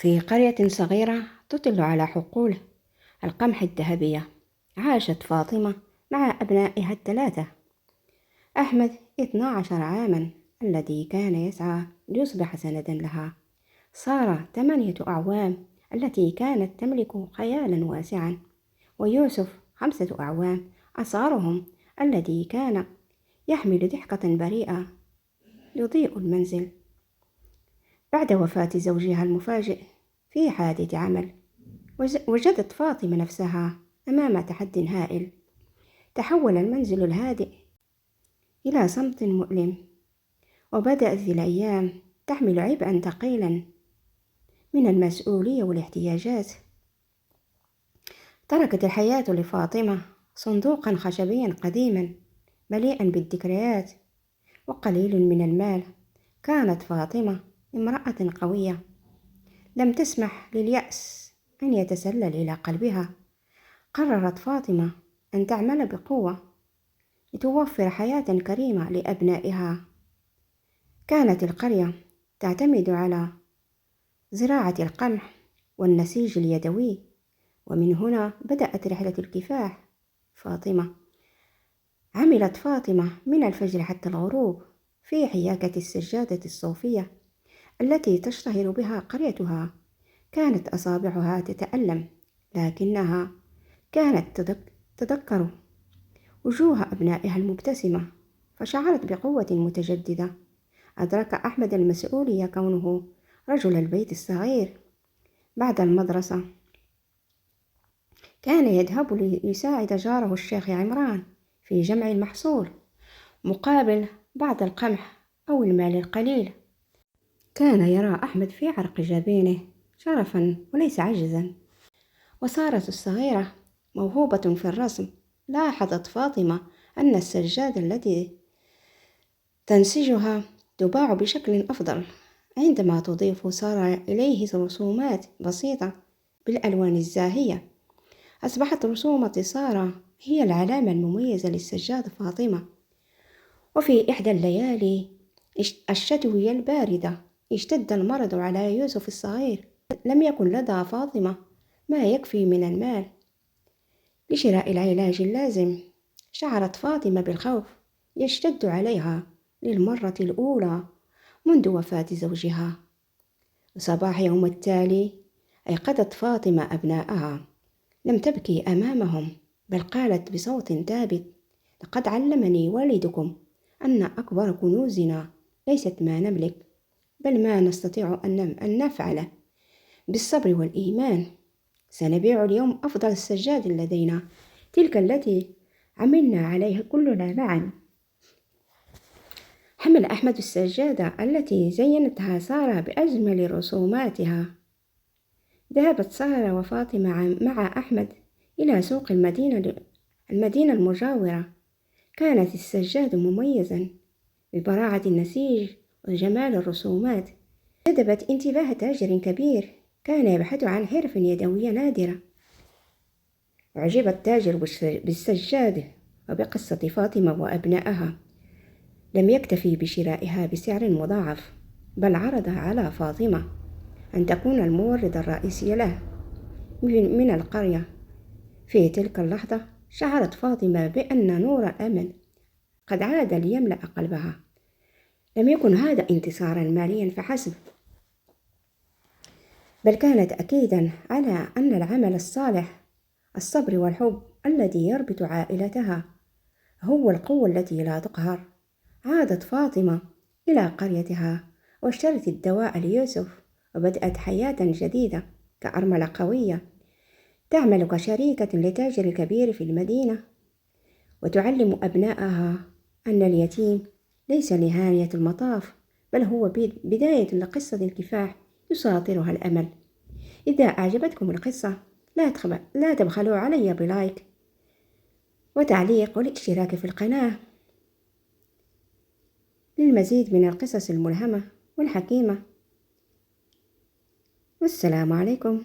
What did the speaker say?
في قرية صغيرة تطل على حقول القمح الذهبية، عاشت فاطمة مع أبنائها الثلاثة. أحمد 12 عاما الذي كان يسعى ليصبح سندا لها. سارة 8 أعوام التي كانت تملك خيالا واسعا. ويوسف 5 أعوام أصغرهم الذي كان يحمل ضحكة بريئة يضيء المنزل. بعد وفاة زوجها المفاجئ في حادث عمل، وجدت فاطمة نفسها أمام تحد هائل. تحول المنزل الهادئ إلى صمت مؤلم، وبدأت الأيام تحمل عبئا ثقيلا من المسؤولية والاحتياجات. تركت الحياة لفاطمة صندوقا خشبيا قديما مليئا بالذكريات وقليل من المال. كانت فاطمة امرأة قوية لم تسمح لليأس أن يتسلل إلى قلبها. قررت فاطمة أن تعمل بقوة لتوفر حياة كريمة لأبنائها. كانت القرية تعتمد على زراعة القمح والنسيج اليدوي، ومن هنا بدأت رحلة الكفاح. عملت فاطمة من الفجر حتى الغروب في حياكة السجادة الصوفية التي تشتهر بها قريتها. كانت أصابعها تتألم، لكنها كانت تذكر وجوه أبنائها المبتسمة، فشعرت بقوة متجددة. أدرك أحمد المسؤولية كونه رجل البيت الصغير. بعد المدرسة كان يذهب ليساعد جاره الشيخ عمران في جمع المحصول مقابل بعض القمح أو المال القليل. كان يرى أحمد في عرق جبينه شرفا وليس عجزا. وسارة الصغيرة موهوبة في الرسم. لاحظت فاطمة أن السجادة التي تنسجها تباع بشكل أفضل عندما تضيف سارة إليه رسومات بسيطة بالألوان الزاهية. أصبحت رسومة سارة هي العلامة المميزة للسجادة فاطمة. وفي إحدى الليالي الشتوية الباردة اشتد المرض على يوسف الصغير. لم يكن لدى فاطمة ما يكفي من المال لشراء العلاج اللازم. شعرت فاطمة بالخوف يشتد عليها للمرة الأولى منذ وفاة زوجها. صباح يوم التالي أيقظت فاطمة أبنائها. لم تبكي أمامهم، بل قالت بصوت ثابت: لقد علمني والدكم أن أكبر كنوزنا ليست ما نملك، بل ما نستطيع أن نفعله بالصبر والإيمان. سنبيع اليوم أفضل السجاد لدينا، تلك التي عملنا عليها كلنا معا. حمل أحمد السجادة التي زينتها سارة بأجمل رسوماتها. ذهبت سارة وفاطمة مع أحمد إلى سوق المدينة المجاورة. كانت السجادة مميزا ببراعة النسيج وجمال الرسومات. جذبت انتباه تاجر كبير كان يبحث عن حرف يدوية نادرة. أعجب التاجر بالسجادة وبقصة فاطمة وأبنائها. لم يكتفي بشرائها بسعر مضاعف، بل عرض على فاطمة أن تكون المورد الرئيسي له من القرية. في تلك اللحظة شعرت فاطمة بأن نور الأمل قد عاد ليملأ قلبها. لم يكن هذا انتصارا ماليا فحسب، بل كانت أكيدا على أن العمل الصالح، الصبر والحب الذي يربط عائلتها، هو القوة التي لا تقهر. عادت فاطمة إلى قريتها واشترت الدواء ليوسف، وبدأت حياة جديدة كأرملة قوية تعمل كشريكة لتاجر كبير في المدينة، وتعلم أبنائها أن اليتيم ليس نهاية المطاف، بل هو بداية لقصة الكفاح يساطرها الأمل. إذا أعجبتكم القصة لا تبخلوا علي بلايك وتعليق والاشتراك في القناة للمزيد من القصص الملهمة والحكيمة. والسلام عليكم.